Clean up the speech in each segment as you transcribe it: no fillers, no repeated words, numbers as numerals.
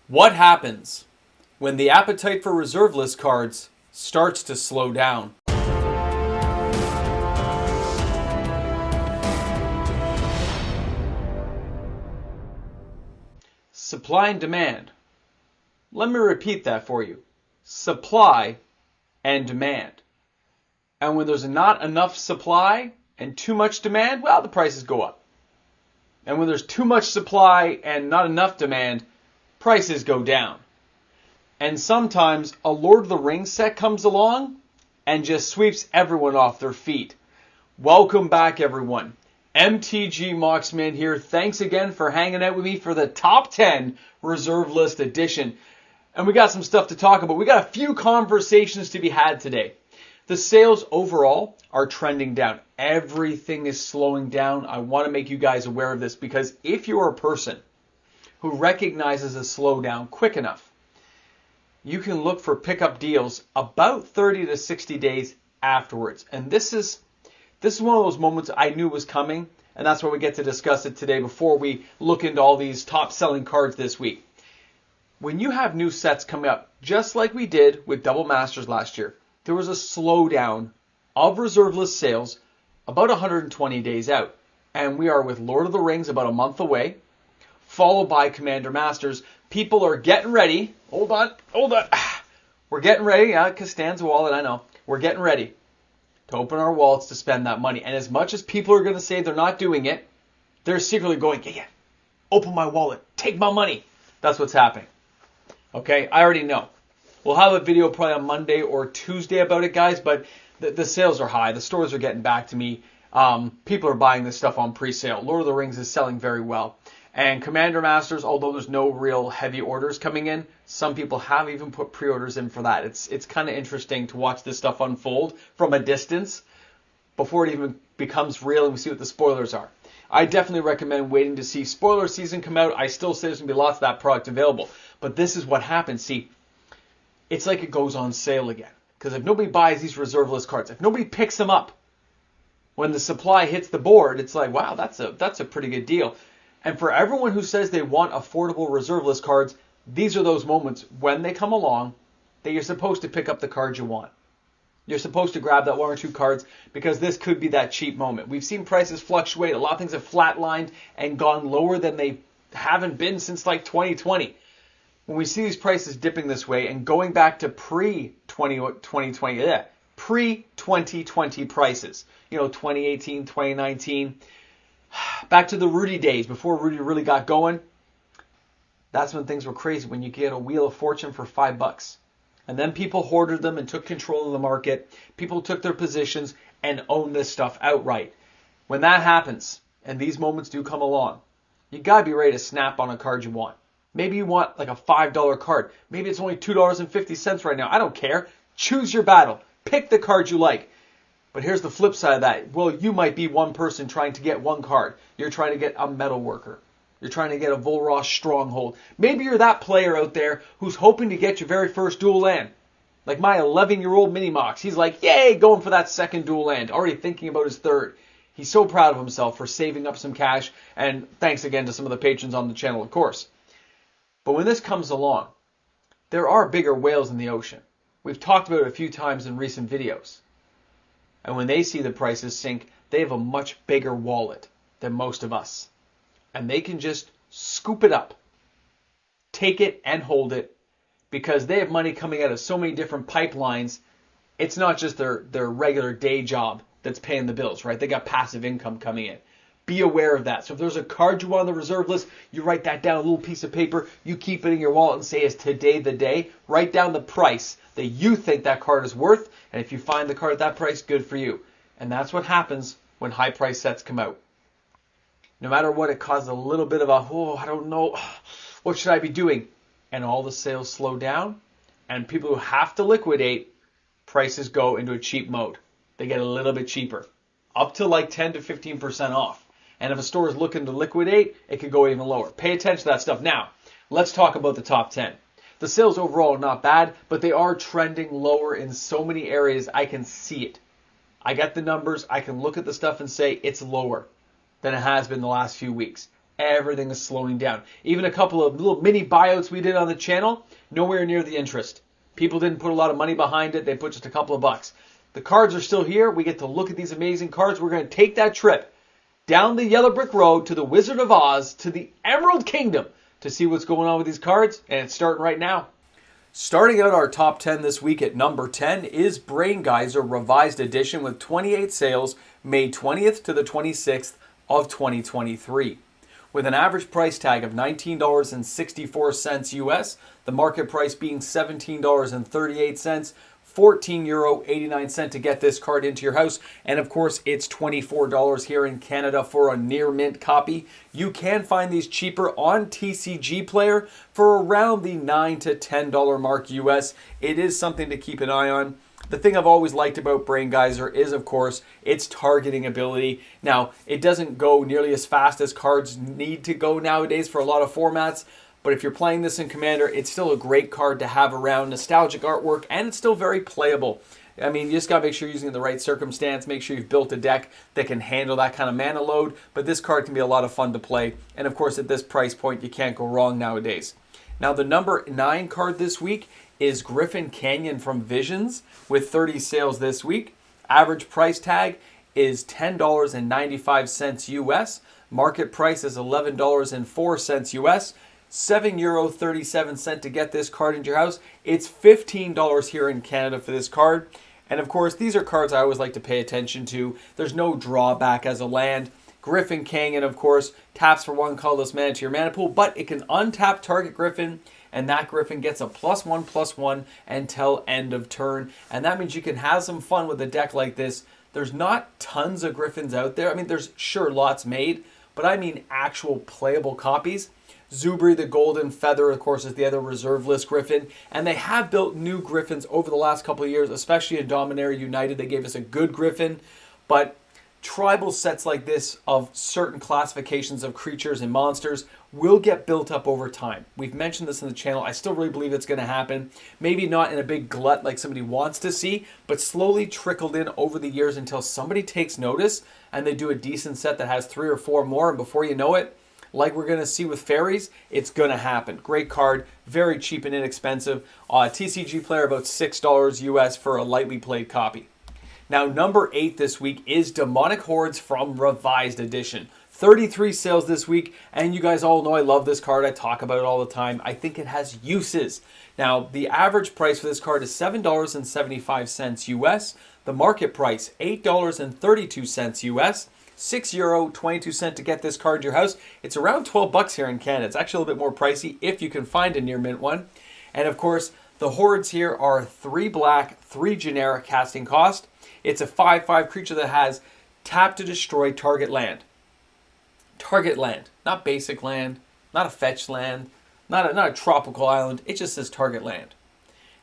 What happens when the appetite for reserve list cards starts to slow down? Supply and demand. Let me repeat that for you. Supply and demand. And when there's not enough supply and too much demand, well, the prices go up. And when there's too much supply and not enough demand, prices go down. And sometimes a Lord of the Rings set comes along and just sweeps everyone off their feet. Welcome back, everyone. MTG Moxman here. Thanks again for hanging out with me for the Top 10 Reserve List Edition. And we got some stuff to talk about. We got a few conversations to be had today. The sales overall are trending down. Everything is slowing down. I want to make you guys aware of this because if you're a person who recognizes a slowdown quick enough, you can look for pickup deals about 30 to 60 days afterwards. And this is one of those moments I knew was coming, and that's why we get to discuss it today before we look into all these top-selling cards this week. When you have new sets coming up, just like we did with Double Masters last year, there was a slowdown of reserve list sales about 120 days out. And we are with Lord of the Rings about a month away, followed by Commander Masters. People are getting ready. Hold on. We're getting ready. Costanza wallet, I know. We're getting ready to open our wallets to spend that money. And as much as people are going to say they're not doing it, they're secretly going, yeah, open my wallet. Take my money. That's what's happening. Okay, I already know. We'll have a video probably on Monday or Tuesday about it, guys, but the sales are high. The stores are getting back to me. People are buying this stuff on pre-sale. Lord of the Rings is selling very well. And Commander Masters, although there's no real heavy orders coming in, some people have even put pre-orders in for that. It's kind of interesting to watch this stuff unfold from a distance before it even becomes real and we see what the spoilers are. I definitely recommend waiting to see spoiler season come out. I still say there's going to be lots of that product available. But this is what happens. See, it's like it goes on sale again. Because if nobody buys these reserve list cards, if nobody picks them up, when the supply hits the board, it's like, wow, that's a pretty good deal. And for everyone who says they want affordable reserve list cards, these are those moments when they come along that you're supposed to pick up the cards you want. You're supposed to grab that one or two cards because this could be that cheap moment. We've seen prices fluctuate. A lot of things have flatlined and gone lower than they haven't been since like 2020. When we see these prices dipping this way and going back to pre-2020 prices, 2018, 2019, back to the Rudy days before Rudy really got going, that's when things were crazy, when you get a Wheel of Fortune for $5. And then people hoarded them and took control of the market. People took their positions and owned this stuff outright. When that happens, and these moments do come along, you got to be ready to snap on a card you want. Maybe you want like a $5 card. Maybe it's only $2.50 right now. I don't care. Choose your battle. Pick the card you like. But here's the flip side of that. Well, you might be one person trying to get one card. You're trying to get a Metal Worker. You're trying to get a Volross Stronghold. Maybe you're that player out there who's hoping to get your very first dual land. Like my 11-year-old Mini-Mox. He's like, yay, going for that second dual land. Already thinking about his third. He's so proud of himself for saving up some cash. And thanks again to some of the patrons on the channel, of course. But when this comes along, there are bigger whales in the ocean. We've talked about it a few times in recent videos. And when they see the prices sink, they have a much bigger wallet than most of us. And they can just scoop it up, take it and hold it, because they have money coming out of so many different pipelines. It's not just their regular day job that's paying the bills, right? They got passive income coming in. Be aware of that. So if there's a card you want on the reserve list, you write that down, a little piece of paper, you keep it in your wallet and say, is today the day? Write down the price that you think that card is worth, and if you find the card at that price, good for you. And that's what happens when high price sets come out. No matter what, it causes a little bit of I don't know, what should I be doing? And all the sales slow down, and people who have to liquidate, prices go into a cheap mode. They get a little bit cheaper, up to like 10 to 15% off. And if a store is looking to liquidate, it could go even lower. Pay attention to that stuff. Now, let's talk about the top 10. The sales overall are not bad, but they are trending lower in so many areas. I can see it. I get the numbers. I can look at the stuff and say it's lower than it has been the last few weeks. everything is slowing down. Even a couple of little mini buyouts we did on the channel, nowhere near the interest. People didn't put a lot of money behind it. They put just a couple of bucks. The cards are still here. We get to look at these amazing cards. We're going to take that trip down the yellow brick road to the Wizard of Oz, to the Emerald Kingdom, to see what's going on with these cards. And it's starting right now. Starting out our top 10 this week at number 10 is Brain Geyser Revised Edition with 28 sales May 20th to the 26th of 2023. With an average price tag of $19.64 US, the market price being $17.38, €14.89 to get this card into your house. And of course, it's $24 here in Canada for a near mint copy. You can find these cheaper on TCG Player for around the $9 to $10 mark US. It is something to keep an eye on. The thing I've always liked about Brain Geyser is, of course, its targeting ability. Now, it doesn't go nearly as fast as cards need to go nowadays for a lot of formats, but if you're playing this in Commander, it's still a great card to have around. Nostalgic artwork, and it's still very playable. I mean, you just got to make sure you're using it in the right circumstance. Make sure you've built a deck that can handle that kind of mana load, but this card can be a lot of fun to play. And of course, at this price point, you can't go wrong nowadays. Now, the number 9 card this week is Griffin Canyon from Visions with 30 sales this week. Average price tag is $10.95 US. Market price is $11.04 US. €7.37 to get this card into your house. It's $15 here in Canada for this card. And of course, these are cards I always like to pay attention to. There's no drawback as a land. Griffin Canyon, of course, taps for 1 colorless mana to your mana pool, but it can untap target Griffin, and that Griffin gets a +1/+1 until end of turn. And that means you can have some fun with a deck like this. There's not tons of Griffins out there. I mean, there's sure lots made, but I mean actual playable copies. Zubri the Golden Feather, of course, is the other reserve list Griffin. And they have built new Griffins over the last couple of years, especially in Dominaria United. They gave us a good Griffin. But tribal sets like this of certain classifications of creatures and monsters will get built up over time. We've mentioned this in the channel. I still really believe it's going to happen. Maybe not in a big glut like somebody wants to see, but slowly trickled in over the years until somebody takes notice and they do a decent set that has 3 or 4 more. And before you know it, like we're going to see with fairies, it's going to happen. Great card, very cheap and inexpensive. TCG Player, about $6 US for a lightly played copy. Now, number 8 this week is Demonic Hordes from Revised Edition. 33 sales this week, and you guys all know I love this card. I talk about it all the time. I think it has uses. Now, the average price for this card is $7.75 US. The market price, $8.32 US. €6.22 to get this card in your house. It's around 12 bucks here in Canada. It's actually a little bit more pricey if you can find a near mint one. And of course, the hordes here are 3 black, 3 generic casting cost. It's a 5/5 creature that has tap to destroy target land. Target land, not basic land, not a fetch land, not a tropical island. It just says target land.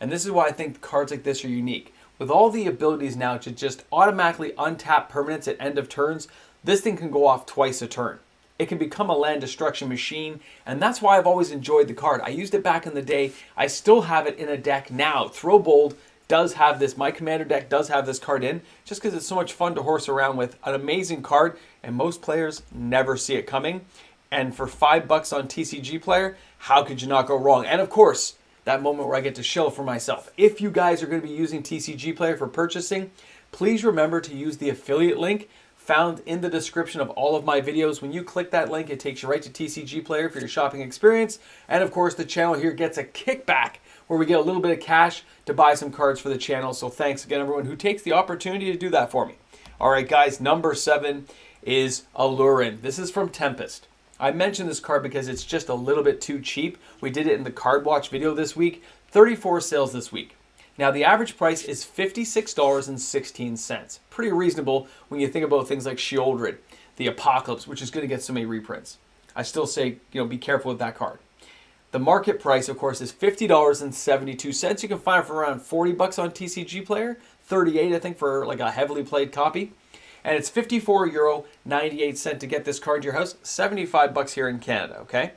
And this is why I think cards like this are unique. With all the abilities now to just automatically untap permanents at end of turns, this thing can go off twice a turn. It can become a land destruction machine, and that's why I've always enjoyed the card. I used it back in the day. I still have it in a deck now. Throw Bold does have this. My Commander deck does have this card in, just because it's so much fun to horse around with. An amazing card, and most players never see it coming. And for $5 on TCG Player, how could you not go wrong? And of course, that moment where I get to shill for myself. If you guys are going to be using TCG Player for purchasing, please remember to use the affiliate link found in the description of all of my videos. When you click that link, it takes you right to TCG Player for your shopping experience. And of course, the channel here gets a kickback where we get a little bit of cash to buy some cards for the channel. So thanks again, everyone who takes the opportunity to do that for me. All right, guys, number 7 is Allurin. This is from Tempest. I mentioned this card because it's just a little bit too cheap. We did it in the Card Watch video this week. 34 sales this week. Now, the average price is $56.16. Pretty reasonable when you think about things like Sheoldred, the Apocalypse, which is going to get so many reprints. I still say, be careful with that card. The market price, of course, is $50.72. You can find it for around $40 on TCG Player. 38, I think, for like a heavily played copy. And it's €54.98 to get this card to your house. $75 here in Canada, okay?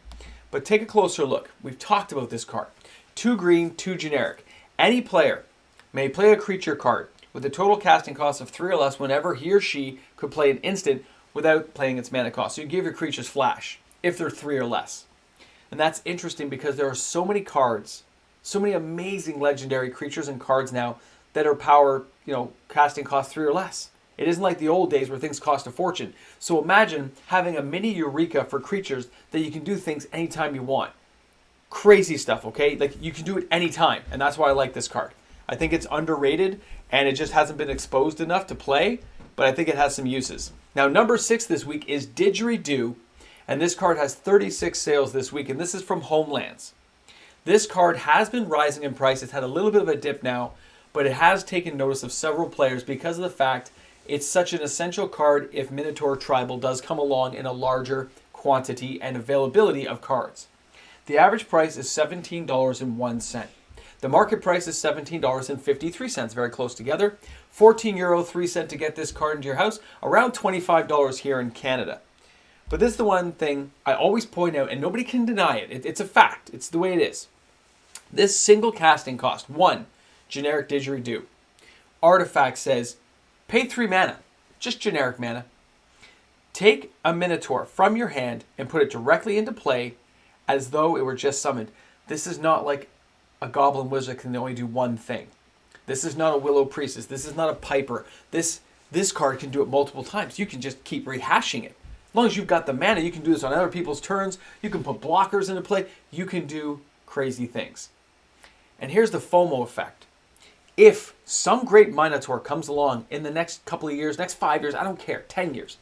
But take a closer look. We've talked about this card. 2 green, 2 generic. Any player may play a creature card with a total casting cost of 3 or less whenever he or she could play an instant without playing its mana cost. So you give your creatures flash. if they're 3 or less. And that's interesting because there are so many cards, so many amazing legendary creatures and cards now that are power, casting cost 3 or less. It isn't like the old days where things cost a fortune. So imagine having a mini Eureka for creatures that you can do things anytime you want. Crazy stuff, okay? Like, you can do it anytime, and that's why I like this card. I think it's underrated, and it just hasn't been exposed enough to play, but I think it has some uses. Now, number 6 this week is Didgeridoo, and this card has 36 sales this week, and this is from Homelands. This card has been rising in price. It's had a little bit of a dip now, but it has taken notice of several players because of the fact it's such an essential card if Minotaur Tribal does come along in a larger quantity and availability of cards. The average price is $17.01. The market price is $17.53, very close together. €14.03 to get this card into your house, around $25 here in Canada. But this is the one thing I always point out, and nobody can deny it. It's a fact. It's the way it is. This single casting cost, 1, generic Didgeridoo. Artifact says, pay 3 mana, just generic mana. Take a Minotaur from your hand and put it directly into play as though it were just summoned. This is not like a Goblin Wizard can only do one thing. This is not a Willow Priestess. This is not a Piper. This card can do it multiple times. You can just keep rehashing it. As long as you've got the mana, you can do this on other people's turns. You can put blockers into play. You can do crazy things. And here's the FOMO effect. If some great Minotaur comes along in the next couple of years, next 5 years, I don't care, 10 years,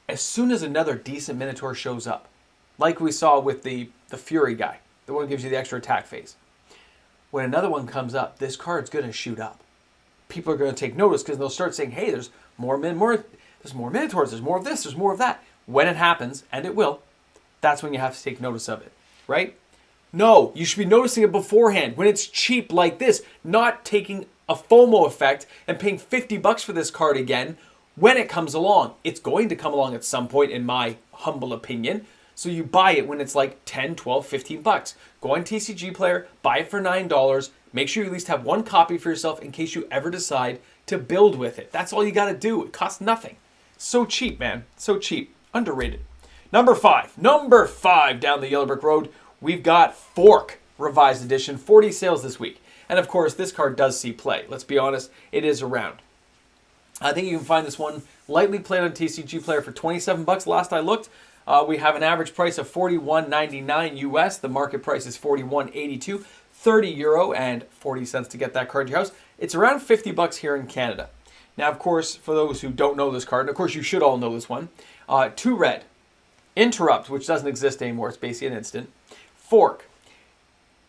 as soon as another decent Minotaur shows up, like we saw with the Fury guy, the one that gives you the extra attack phase, when another one comes up, this card's going to shoot up. People are going to take notice because they'll start saying, hey, there's more Minotaurs, there's more of this, there's more of that. When it happens, and it will, that's when you have to take notice of it, right? No, you should be noticing it beforehand when it's cheap like this, not taking a FOMO effect and paying $50 for this card again when it comes along. It's going to come along at some point, in my humble opinion. So you buy it when it's like 10, 12, $15. Go on TCG Player, buy it for $9. Make sure you at least have one copy for yourself in case you ever decide to build with it. That's all you got to do. It costs nothing. So cheap, man. So cheap. Underrated. Number 5 down the Yellow Brick Road, we've got Fork Revised Edition. 40 sales this week. And of course, this card does see play. Let's be honest, it is around. I think you can find this one lightly played on TCG Player for $27 last I looked. We have an average price of $41.99 US. The market price is $41.82. €30 and 40 cents to get that card to your house. It's around $50 here in Canada. Now, of course, for those who don't know this card, and of course you should all know this one, 2 red. Interrupt, which doesn't exist anymore. It's basically an instant. Fork.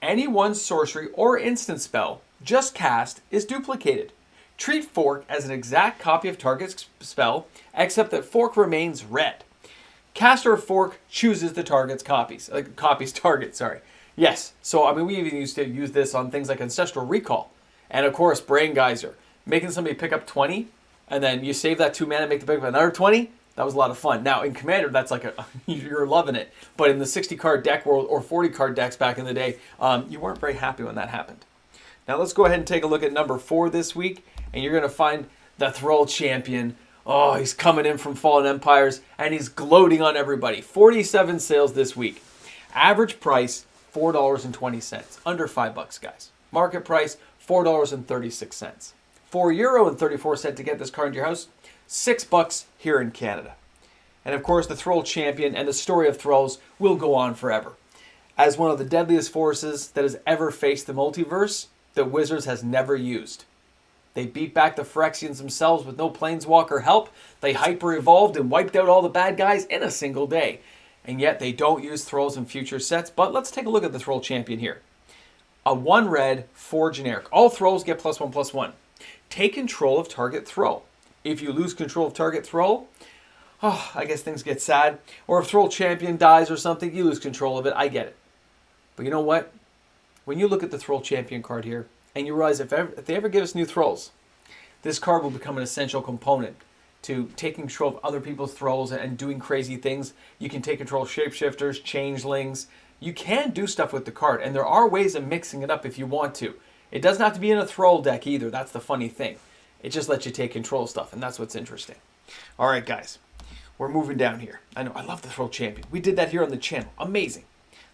Any one sorcery or instant spell just cast is duplicated. Treat Fork as an exact copy of target's spell, except that Fork remains red. Caster of Fork chooses the target's target. Yes, so we even used to use this on things like Ancestral Recall. And of course, Brain Geyser. Making somebody pick up 20, and then you save that 2 mana and make them pick up another 20. That was a lot of fun. Now, in Commander, that's like you're loving it. But in the 60-card deck world or 40-card decks back in the day, you weren't very happy when that happened. Now, let's go ahead and take a look at number 4 this week, and you're going to find the Thrall champion. Oh, he's coming in from Fallen Empires, and he's gloating on everybody. 47 sales this week. Average price, $4.20. Under $5, guys. Market price, $4.36. €4.34 to get this card in your house. $6 here in Canada. And of course, the Thrall champion and the story of Thralls will go on forever. As one of the deadliest forces that has ever faced the multiverse, the Wizards has never used. They beat back the Phyrexians themselves with no Planeswalker help. They hyper-evolved and wiped out all the bad guys in a single day. And yet they don't use Thralls in future sets. But let's take a look at the Thrall champion here. A 1 red, 4 generic. All Thralls get +1/+1. Take control of target Thrall. If you lose control of target Thrall, I guess things get sad. Or if Thrall champion dies or something, you lose control of it. I get it. But you know what? When you look at the Thrall champion card here, and you realize if they ever give us new Thralls, this card will become an essential component to taking control of other people's Thralls and doing crazy things. You can take control of shapeshifters, changelings. You can do stuff with the card, and there are ways of mixing it up if you want to. It doesn't have to be in a Thrall deck either. That's the funny thing. It just lets you take control of stuff, and that's what's interesting. All right, guys. We're moving down here. I know, I love the Thrall Champion. We did that here on the channel. Amazing.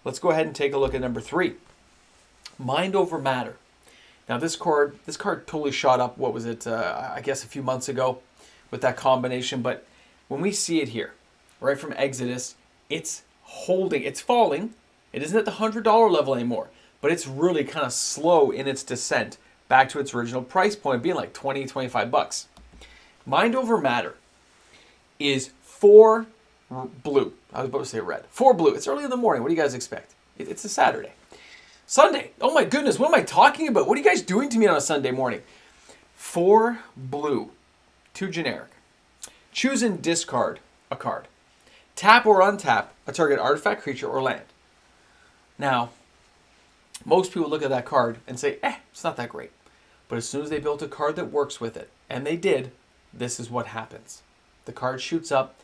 Let's go ahead and take a look at number 3. Mind over Matter. Now this card totally shot up, what was it, I guess a few months ago with that combination. But when we see it here, right from Exodus, it's holding, it's falling. It isn't at the $100 level anymore, but it's really kind of slow in its descent back to its original price point, being like 20, 25 bucks. Mind over Matter is 4 blue. I was about to say red. 4 blue. It's early in the morning. What do you guys expect? It's a Saturday. Sunday. Oh my goodness, what am I talking about? What are you guys doing to me on a Sunday morning? 4 blue. 2 generic. Choose and discard a card. Tap or untap a target artifact, creature, or land. Now, most people look at that card and say, it's not that great. But as soon as they built a card that works with it, and they did, this is what happens. The card shoots up,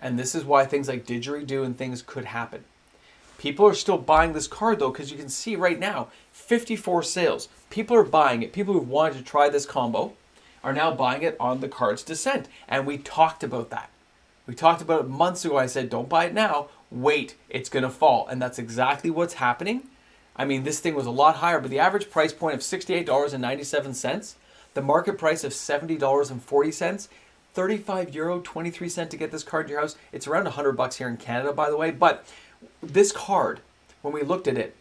and this is why things like Didgeridoo and things could happen. People are still buying this card, though, because you can see right now, 54 sales. People are buying it. People who wanted to try this combo are now buying it on the card's descent. And we talked about that. We talked about it months ago. I said, don't buy it now. Wait, it's going to fall. And that's exactly what's happening. I mean, this thing was a lot higher, but the average price point of $68.97, the market price of $70.40, €35.23 to get this card to your house. It's around $100 here in Canada, by the way. But this card, when we looked at it,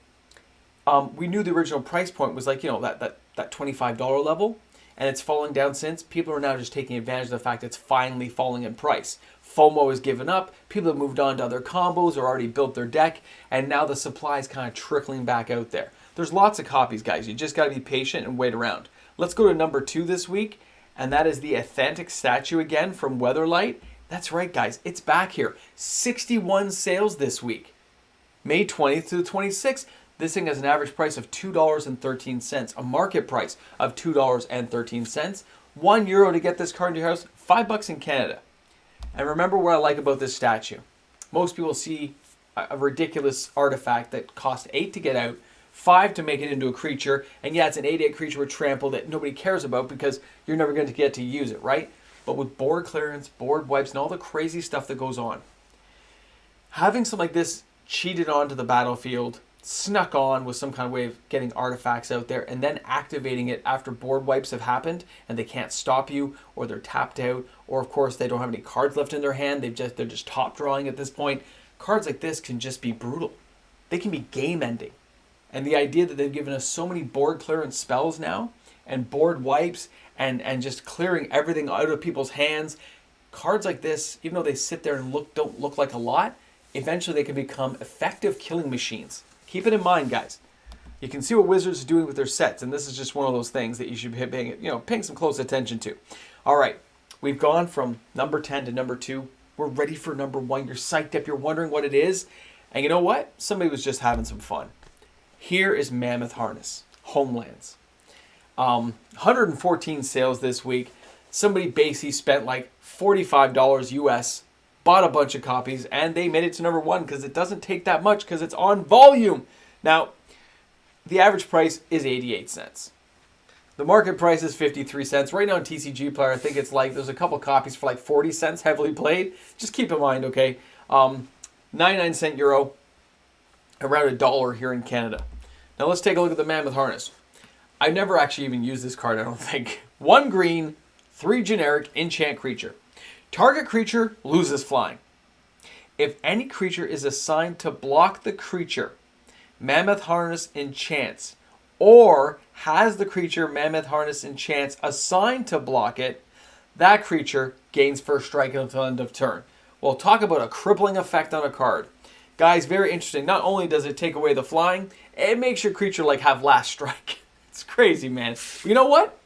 we knew the original price point was like, that $25 level, and it's falling down since. People are now just taking advantage of the fact it's finally falling in price. FOMO has given up. People have moved on to other combos or already built their deck, and now the supply is kind of trickling back out there. There's lots of copies, guys. You just got to be patient and wait around. Let's go to number 2 this week, and that is the Authentic Statue again from Weatherlight. That's right, guys. It's back here. 61 sales this week. May 20th to the 26th. This thing has an average price of $2.13, a market price of $2.13. €1 to get this card in your house, $5 in Canada. And remember what I like about this statue. Most people see a ridiculous artifact that costs 8 to get out, 5 to make it into a creature, and yeah, it's an 8/8 creature with trample that nobody cares about because you're never going to get to use it, right? But with board clearance, board wipes, and all the crazy stuff that goes on, having something like this cheated onto the battlefield, snuck on with some kind of way of getting artifacts out there, and then activating it after board wipes have happened and they can't stop you, or they're tapped out, or of course they don't have any cards left in their hand, they're just top drawing at this point. Cards like this can just be brutal. They can be game ending. And the idea that they've given us so many board clearance spells now, and board wipes, and just clearing everything out of people's hands, cards like this, even though they sit there and don't look like a lot, eventually they can become effective killing machines. Keep it in mind, guys. You can see what Wizards are doing with their sets, and this is just one of those things that you should be paying some close attention to. All right, we've gone from number 10 to number 2. We're ready for number 1. You're psyched up. You're wondering what it is. And you know what? Somebody was just having some fun. Here is Mammoth Harness, Homelands. 114 sales this week. Somebody basically spent like $45 US, bought a bunch of copies, and they made it to number 1 because it doesn't take that much because it's on volume. Now, the average price is 88 cents. The market price is 53 cents. Right now on TCG Player, I think it's like there's a couple copies for like 40 cents heavily played. Just keep in mind, okay? 99-cent euro, around $1 here in Canada. Now let's take a look at the Mammoth Harness. I've never actually even used this card, I don't think. 1 green, 3 generic, enchant creature. Target creature loses flying. If any creature is assigned to block the creature, Mammoth Harness enchants, or has the creature Mammoth Harness enchants assigned to block it, that creature gains first strike until end of turn. Well, talk about a crippling effect on a card. Guys, very interesting. Not only does it take away the flying, it makes your creature like have last strike. It's crazy, man. You know what?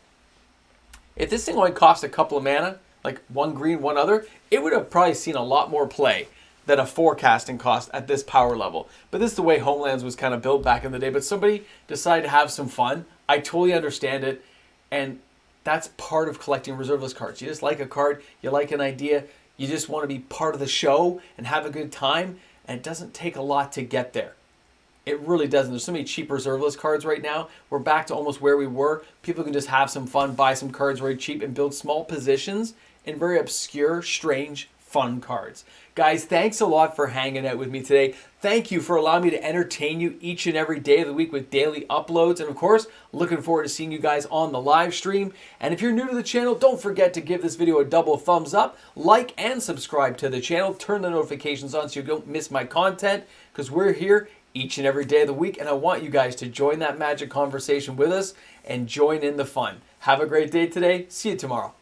If this thing only cost a couple of mana, like 1 green, 1 other, it would have probably seen a lot more play than a 4 casting cost at this power level. But this is the way Homelands was kind of built back in the day. But somebody decided to have some fun. I totally understand it. And that's part of collecting reserveless cards. You just like a card, you like an idea, you just want to be part of the show and have a good time. And it doesn't take a lot to get there. It really doesn't. There's so many cheap reserveless cards right now. We're back to almost where we were. People can just have some fun, buy some cards very cheap, and build small positions in very obscure, strange fun cards. Guys, thanks a lot for hanging out with me today. Thank you for allowing me to entertain you each and every day of the week with daily uploads. And of course, looking forward to seeing you guys on the live stream. And if you're new to the channel, don't forget to give this video a double thumbs up, like and subscribe to the channel. Turn the notifications on so you don't miss my content, because we're here each and every day of the week, and I want you guys to join that magic conversation with us and join in the fun. Have a great day today. See you tomorrow.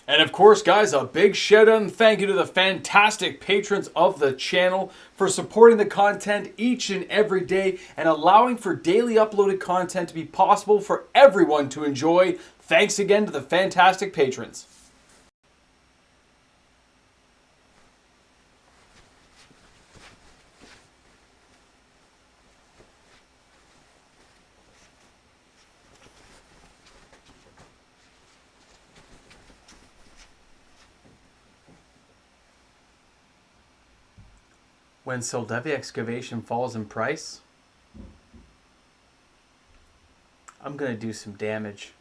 And of course, guys, a big shout out and thank you to the fantastic patrons of the channel for supporting the content each and every day and allowing for daily uploaded content to be possible for everyone to enjoy. Thanks again to the fantastic patrons. When Soldevi excavation falls in price, I'm going to do some damage.